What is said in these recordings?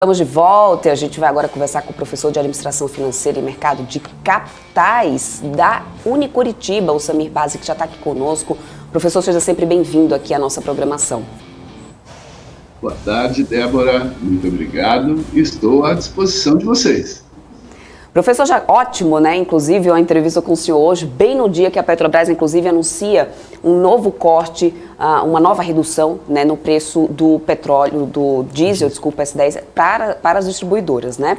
Estamos de volta e a gente vai agora conversar com o professor de Administração Financeira e Mercado de Capitais da Unicuritiba, o Samir Bazzi, que já está aqui conosco. Professor, seja sempre bem-vindo aqui à nossa programação. Boa tarde, Débora. Muito obrigado. Estou à disposição de vocês. Professor, já ótimo, né? Inclusive, uma entrevista com o senhor hoje, bem no dia que a Petrobras, inclusive, anuncia um novo corte, uma nova redução, né, no preço do petróleo, do diesel, S10, para as distribuidoras, né?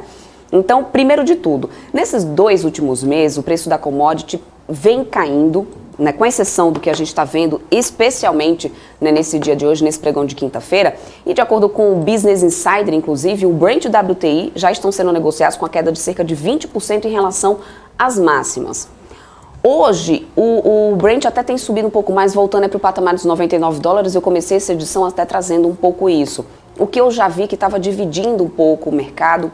Então, primeiro de tudo, nesses 2 últimos meses, o preço da commodity vem caindo, né, com exceção do que a gente está vendo, especialmente, né, nesse dia de hoje, nesse pregão de quinta-feira, e de acordo com o Business Insider, inclusive, o Brent e o WTI já estão sendo negociados com a queda de cerca de 20% em relação às máximas. Hoje, o Brent até tem subido um pouco mais, voltando para o patamar dos $99, eu comecei essa edição até trazendo um pouco isso. O que eu já vi que estava dividindo um pouco o mercado,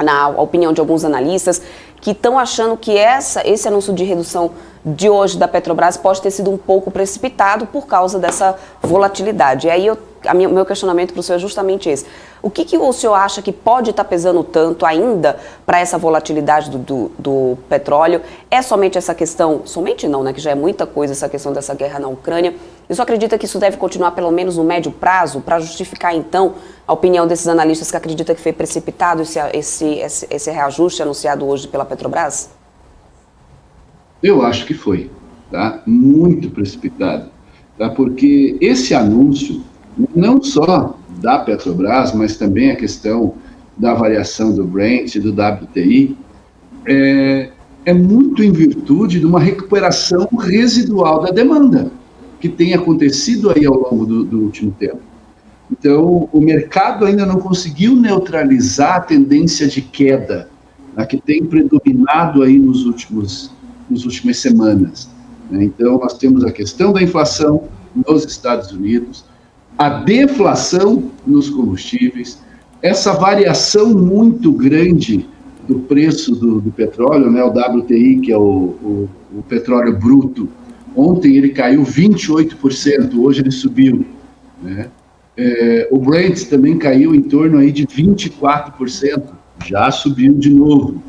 na opinião de alguns analistas, que estão achando que esse anúncio de redução de hoje da Petrobras pode ter sido um pouco precipitado por causa dessa volatilidade. E aí, meu questionamento para o senhor é justamente esse. O que o senhor acha que pode estar pesando tanto ainda para essa volatilidade do petróleo? É somente essa questão, somente não, né, que já é muita coisa, essa questão dessa guerra na Ucrânia. E o senhor acredita que isso deve continuar pelo menos no médio prazo, para justificar, então, a opinião desses analistas que acreditam que foi precipitado esse reajuste anunciado hoje pela Petrobras? Eu acho que foi, tá? Muito precipitado, tá? Porque esse anúncio, não só da Petrobras, mas também a questão da variação do Brent e do WTI, é muito em virtude de uma recuperação residual da demanda, que tem acontecido aí ao longo do último tempo. Então, o mercado ainda não conseguiu neutralizar a tendência de queda, né, que tem predominado aí nas últimas semanas. Né? Então, nós temos a questão da inflação nos Estados Unidos, a deflação nos combustíveis, essa variação muito grande do preço do petróleo, né, o WTI, que é o petróleo bruto. Ontem ele caiu 28%, hoje ele subiu. Né? O Brent também caiu em torno aí de 24%, já subiu de novo.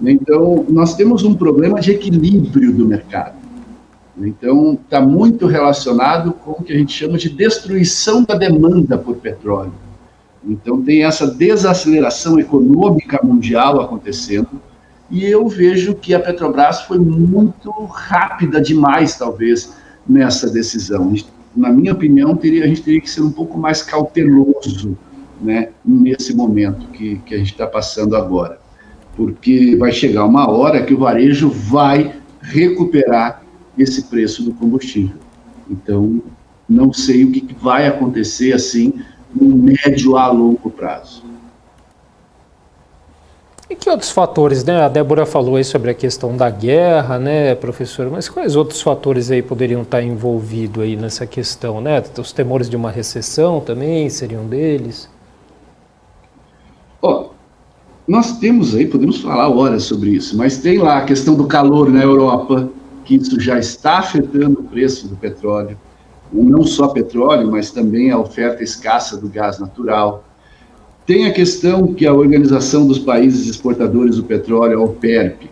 Então, nós temos um problema de equilíbrio do mercado. Então, está muito relacionado com o que a gente chama de destruição da demanda por petróleo. Então, tem essa desaceleração econômica mundial acontecendo, e eu vejo que a Petrobras foi muito rápida demais, talvez, nessa decisão. Na minha opinião, a gente teria que ser um pouco mais cauteloso, né, nesse momento que a gente está passando agora. Porque vai chegar uma hora que o varejo vai recuperar esse preço do combustível. Então, não sei o que vai acontecer assim no médio a longo prazo. E que outros fatores, né? A Débora falou aí sobre a questão da guerra, né, professor? Mas quais outros fatores aí poderiam estar envolvidos aí nessa questão, né? Os temores de uma recessão também seriam deles? Nós temos aí, podemos falar horas sobre isso, mas tem lá a questão do calor na Europa, que isso já está afetando o preço do petróleo. Não só petróleo, mas também a oferta escassa do gás natural. Tem a questão que a Organização dos Países Exportadores do Petróleo, a OPEP,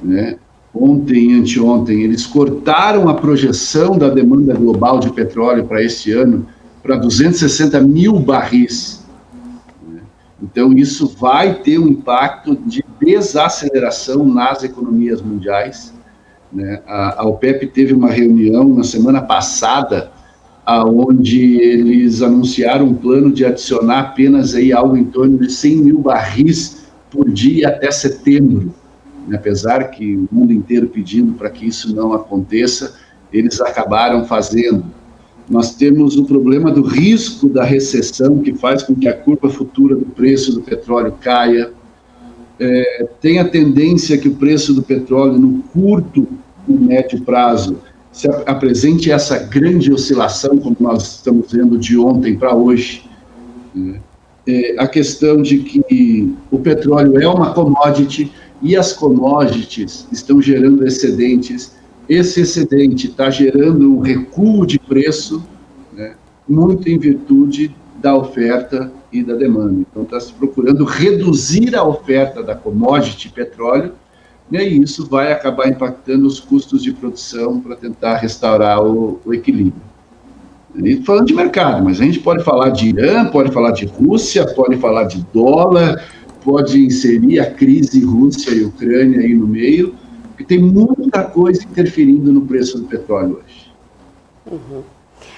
né? Ontem e anteontem, eles cortaram a projeção da demanda global de petróleo para este ano para 260 mil barris. Então, isso vai ter um impacto de desaceleração nas economias mundiais. Né? A OPEP teve uma reunião na semana passada, onde eles anunciaram um plano de adicionar apenas aí algo em torno de 100 mil barris por dia até setembro. Apesar que o mundo inteiro pedindo para que isso não aconteça, eles acabaram fazendo. Nós temos o problema do risco da recessão, que faz com que a curva futura do preço do petróleo caia. Tem a tendência que o preço do petróleo no curto e médio prazo se apresente essa grande oscilação, como nós estamos vendo de ontem para hoje. A questão de que o petróleo é uma commodity e as commodities estão gerando excedentes. Esse excedente está gerando um recuo de preço, né, muito em virtude da oferta e da demanda. Então, está se procurando reduzir a oferta da commodity petróleo, né, e isso vai acabar impactando os custos de produção para tentar restaurar o equilíbrio. E falando de mercado, mas a gente pode falar de Irã, pode falar de Rússia, pode falar de dólar, pode inserir a crise Rússia e Ucrânia aí no meio, porque tem muita coisa interferindo no preço do petróleo hoje. Uhum.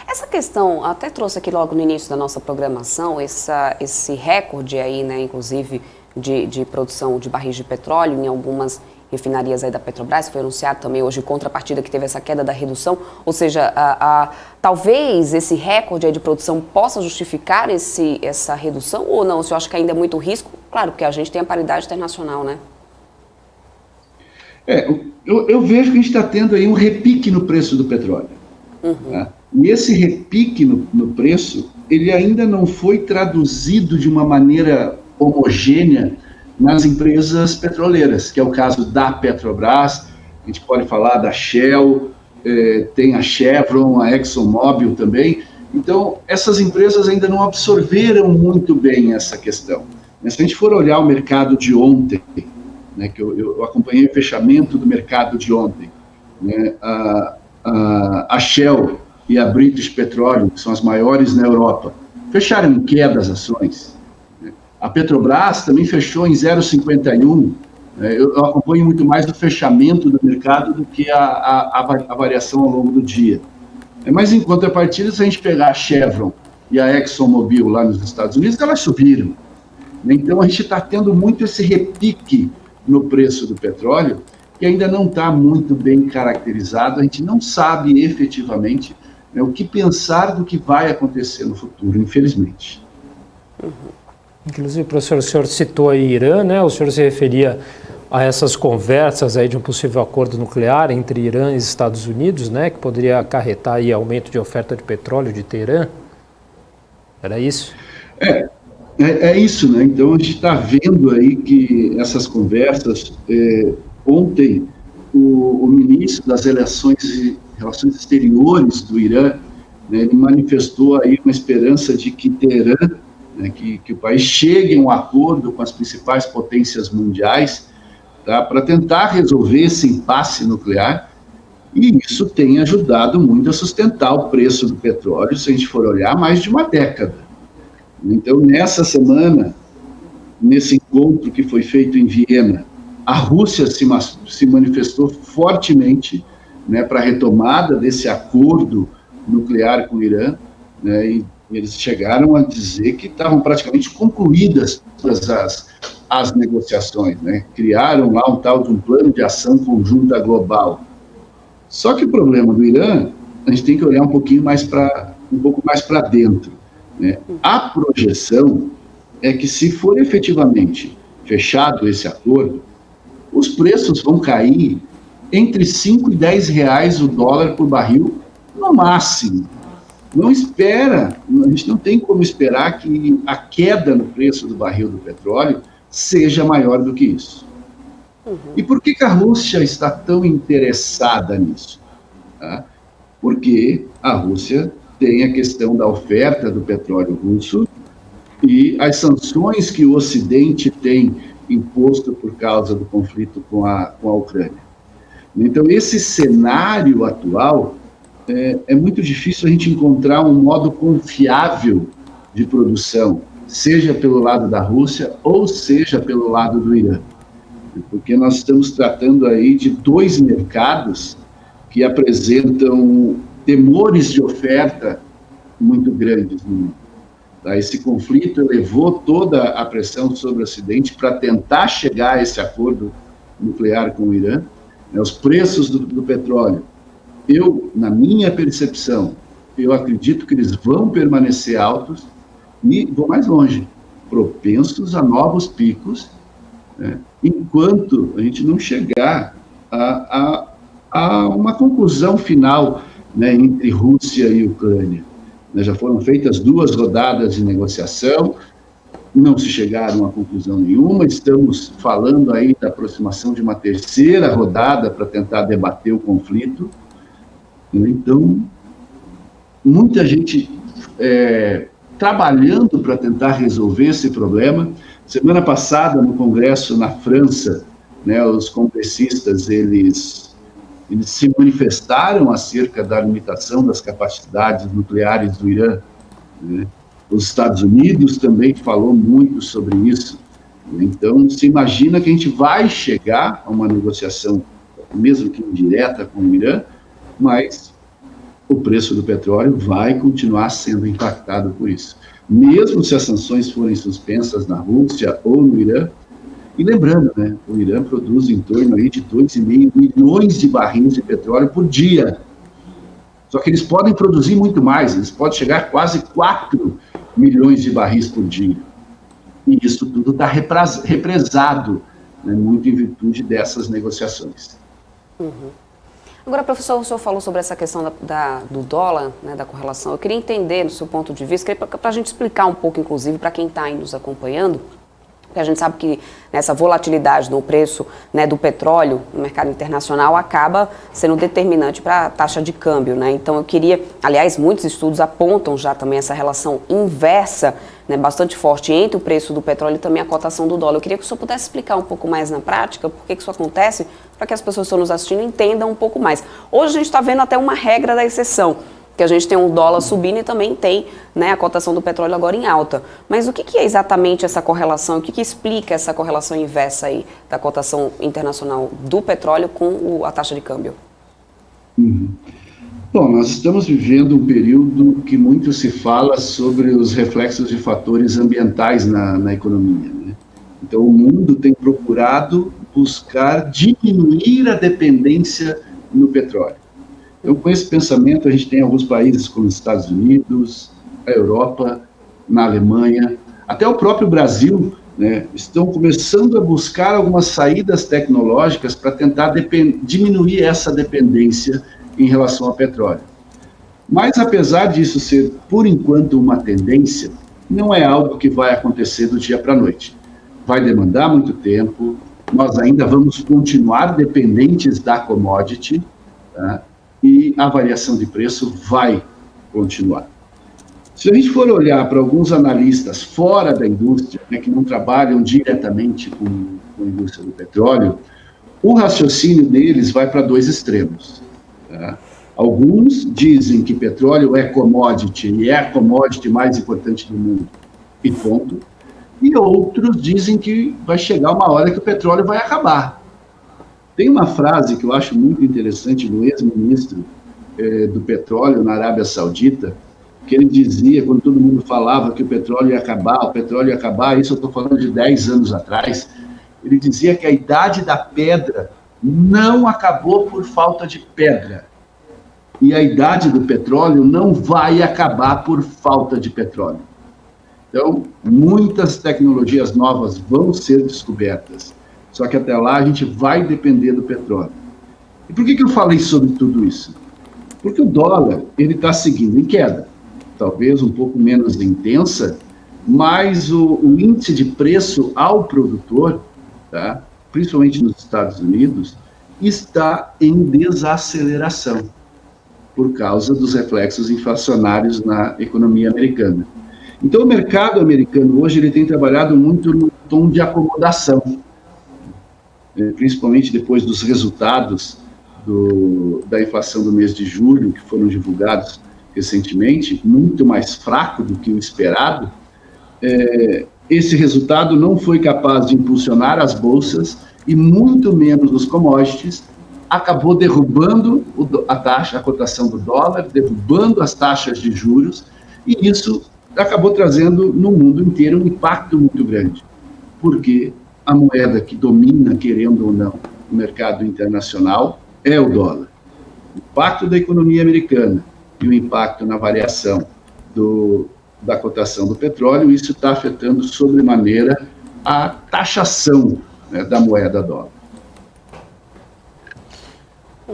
Essa questão, até trouxe aqui logo no início da nossa programação, esse recorde aí, né, inclusive, de produção de barris de petróleo em algumas refinarias aí da Petrobras, foi anunciado também hoje, contrapartida que teve essa queda da redução, ou seja, talvez esse recorde aí de produção possa justificar essa redução ou não? O senhor acha que ainda é muito risco? Claro, porque a gente tem a paridade internacional, né? Eu vejo que a gente está tendo aí um repique no preço do petróleo. Uhum. Tá? E esse repique no preço, ele ainda não foi traduzido de uma maneira homogênea nas empresas petroleiras, que é o caso da Petrobras, a gente pode falar da Shell, tem a Chevron, a ExxonMobil também. Então, essas empresas ainda não absorveram muito bem essa questão. Mas se a gente for olhar o mercado de ontem, né, que eu acompanhei o fechamento do mercado de ontem, né, a Shell e a British Petroleum, que são as maiores na Europa, fecharam em queda as ações. A Petrobras também fechou em 0,51. Eu acompanho muito mais o fechamento do mercado do que a variação ao longo do dia. Mas, em contrapartida, se a gente pegar a Chevron e a ExxonMobil lá nos Estados Unidos, elas subiram. Então, a gente está tendo muito esse repique no preço do petróleo, que ainda não está muito bem caracterizado. A gente não sabe efetivamente, né, o que pensar do que vai acontecer no futuro, infelizmente. Uhum. Inclusive, professor, o senhor citou aí Irã, né? O senhor se referia a essas conversas aí de um possível acordo nuclear entre Irã e Estados Unidos, né? Que poderia acarretar aí aumento de oferta de petróleo de Teherã? Era isso? É isso, né? Então, a gente está vendo aí que essas conversas... ontem, o ministro das Relações Exteriores do Irã, né, ele manifestou aí uma esperança de que Teherã, né, que o país chegue a um acordo com as principais potências mundiais, tá, para tentar resolver esse impasse nuclear, e isso tem ajudado muito a sustentar o preço do petróleo, se a gente for olhar, mais de uma década. Então, nessa semana, nesse encontro que foi feito em Viena, a Rússia se manifestou fortemente, né, para a retomada desse acordo nuclear com o Irã, né, e eles chegaram a dizer que estavam praticamente concluídas todas as negociações, né, criaram lá um tal de um plano de ação conjunta global. Só que o problema do Irã, a gente tem que olhar um pouco mais para dentro, né? A projeção é que, se for efetivamente fechado esse acordo, os preços vão cair entre 5 e 10 reais o dólar por barril, no máximo. Não espera, a gente não tem como esperar que a queda no preço do barril do petróleo seja maior do que isso. Uhum. E por que a Rússia está tão interessada nisso? Tá? Porque a Rússia tem a questão da oferta do petróleo russo e as sanções que o Ocidente tem imposto por causa do conflito com a Ucrânia. Então, esse cenário atual, é muito difícil a gente encontrar um modo confiável de produção, seja pelo lado da Rússia ou seja pelo lado do Irã. Porque nós estamos tratando aí de dois mercados que apresentam temores de oferta muito grandes no mundo. Esse conflito elevou toda a pressão sobre o Ocidente para tentar chegar a esse acordo nuclear com o Irã. Os preços do petróleo, na minha percepção, eu acredito que eles vão permanecer altos e, vou mais longe, propensos a novos picos, né, enquanto a gente não chegar a uma conclusão final, né, entre Rússia e Ucrânia. Já foram feitas 2 rodadas de negociação, não se chegaram a conclusão nenhuma, estamos falando aí da aproximação de uma 3ª rodada para tentar debater o conflito. Então, muita gente trabalhando para tentar resolver esse problema. Semana passada, no Congresso na França, né, os congressistas, eles se manifestaram acerca da limitação das capacidades nucleares do Irã, né? Os Estados Unidos também falou muito sobre isso. Então, se imagina que a gente vai chegar a uma negociação, mesmo que indireta, com o Irã, mas o preço do petróleo vai continuar sendo impactado por isso. Mesmo se as sanções forem suspensas na Rússia ou no Irã. E lembrando, né, o Irã produz em torno aí de 2,5 milhões de barris de petróleo por dia. Só que eles podem produzir muito mais, eles podem chegar a quase 4 milhões de barris por dia. E isso tudo está represado, né, muito em virtude dessas negociações. Agora, professor, o senhor falou sobre essa questão do dólar, né, da correlação. Eu queria entender, do seu ponto de vista, para a gente explicar um pouco, inclusive, para quem está aí nos acompanhando, porque a gente sabe que nessa volatilidade no preço, né, do petróleo no mercado internacional acaba sendo determinante para a taxa de câmbio, né? Então eu queria, aliás, muitos estudos apontam já também essa relação inversa, né, bastante forte entre o preço do petróleo e também a cotação do dólar. Eu queria que o senhor pudesse explicar um pouco mais na prática por que isso acontece, para que as pessoas que estão nos assistindo entendam um pouco mais. Hoje a gente está vendo até uma regra da exceção, que a gente tem um dólar subindo e também tem, né, a cotação do petróleo agora em alta. Mas o que é exatamente essa correlação? O que explica essa correlação inversa aí da cotação internacional do petróleo com a taxa de câmbio? Bom, nós estamos vivendo um período que muito se fala sobre os reflexos de fatores ambientais na economia, né? Então, o mundo tem procurado buscar diminuir a dependência no petróleo. Então, com esse pensamento, a gente tem alguns países como os Estados Unidos, a Europa, na Alemanha, até o próprio Brasil, né, estão começando a buscar algumas saídas tecnológicas para tentar diminuir essa dependência em relação ao petróleo. Mas, apesar disso ser, por enquanto, uma tendência, não é algo que vai acontecer do dia para a noite. Vai demandar muito tempo, nós ainda vamos continuar dependentes da commodity, tá? E a variação de preço vai continuar. Se a gente for olhar para alguns analistas fora da indústria, né, que não trabalham diretamente com a indústria do petróleo, o raciocínio deles vai para dois extremos. Tá? Alguns dizem que petróleo é commodity e é a commodity mais importante do mundo, e ponto. E outros dizem que vai chegar uma hora que o petróleo vai acabar. Tem uma frase que eu acho muito interessante do ex-ministro do petróleo na Arábia Saudita, que ele dizia, quando todo mundo falava que o petróleo ia acabar, isso eu estou falando de 10 anos atrás, ele dizia que a idade da pedra não acabou por falta de pedra. E a idade do petróleo não vai acabar por falta de petróleo. Então, muitas tecnologias novas vão ser descobertas. Só que até lá a gente vai depender do petróleo. E por que eu falei sobre tudo isso? Porque o dólar, ele está seguindo em queda. Talvez um pouco menos intensa, mas o índice de preço ao produtor, tá, principalmente nos Estados Unidos, está em desaceleração por causa dos reflexos inflacionários na economia americana. Então, o mercado americano hoje ele tem trabalhado muito no tom de acomodação, principalmente depois dos resultados da inflação do mês de julho, que foram divulgados recentemente, muito mais fraco do que o esperado. Esse resultado não foi capaz de impulsionar as bolsas e muito menos os commodities, acabou derrubando a cotação do dólar, derrubando as taxas de juros, e isso acabou trazendo no mundo inteiro um impacto muito grande, porque a moeda que domina, querendo ou não, o mercado internacional é o dólar. O impacto da economia americana e o impacto na variação da cotação do petróleo, isso está afetando sobremaneira a taxação, né, da moeda dólar.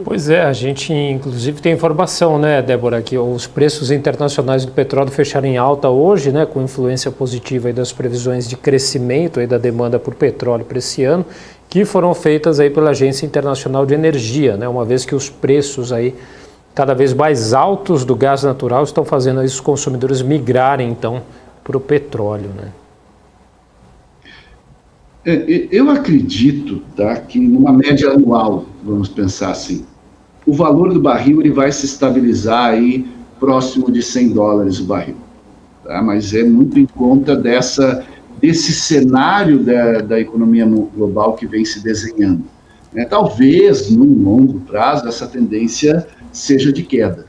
Pois é, a gente inclusive tem informação, né, Débora, que os preços internacionais do petróleo fecharam em alta hoje, né, com influência positiva aí das previsões de crescimento aí da demanda por petróleo para esse ano, que foram feitas aí pela Agência Internacional de Energia, né, uma vez que os preços aí cada vez mais altos do gás natural estão fazendo os consumidores migrarem, então, para o petróleo, né? Eu acredito, tá, que numa média anual, vamos pensar assim, o valor do barril ele vai se estabilizar aí próximo de $100 o barril. Tá? Mas é muito em conta desse cenário da economia global que vem se desenhando. Talvez, num longo prazo, essa tendência seja de queda,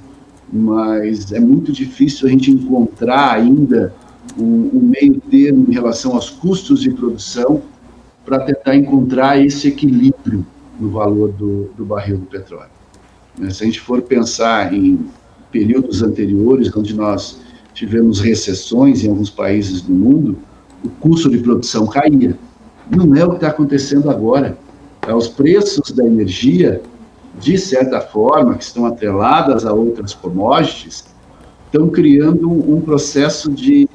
mas é muito difícil a gente encontrar ainda um meio termo em relação aos custos de produção para tentar encontrar esse equilíbrio no valor do barril do petróleo. Se a gente for pensar em períodos anteriores, onde nós tivemos recessões em alguns países do mundo, o custo de produção caía. Não é o que está acontecendo agora. Os preços da energia, de certa forma, que estão atreladas a outras commodities, estão criando um processo de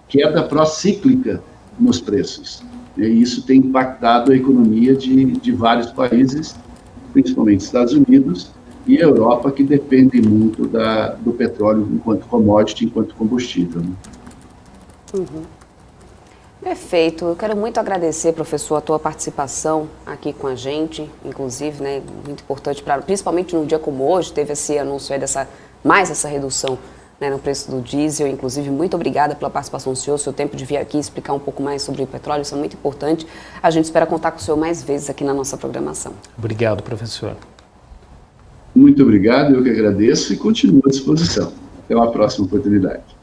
queda procíclica nos preços. E isso tem impactado a economia de vários países, principalmente Estados Unidos e a Europa, que dependem muito do petróleo enquanto commodity, enquanto combustível. Né? Uhum. Perfeito. Eu quero muito agradecer, professor, a tua participação aqui com a gente, inclusive, né, muito importante, principalmente num dia como hoje, teve esse anúncio aí essa redução, né, no preço do diesel. Inclusive, muito obrigada pela participação do senhor, seu tempo de vir aqui explicar um pouco mais sobre o petróleo, isso é muito importante. A gente espera contar com o senhor mais vezes aqui na nossa programação. Obrigado, professor. Muito obrigado, eu que agradeço e continuo à disposição. Até uma próxima oportunidade.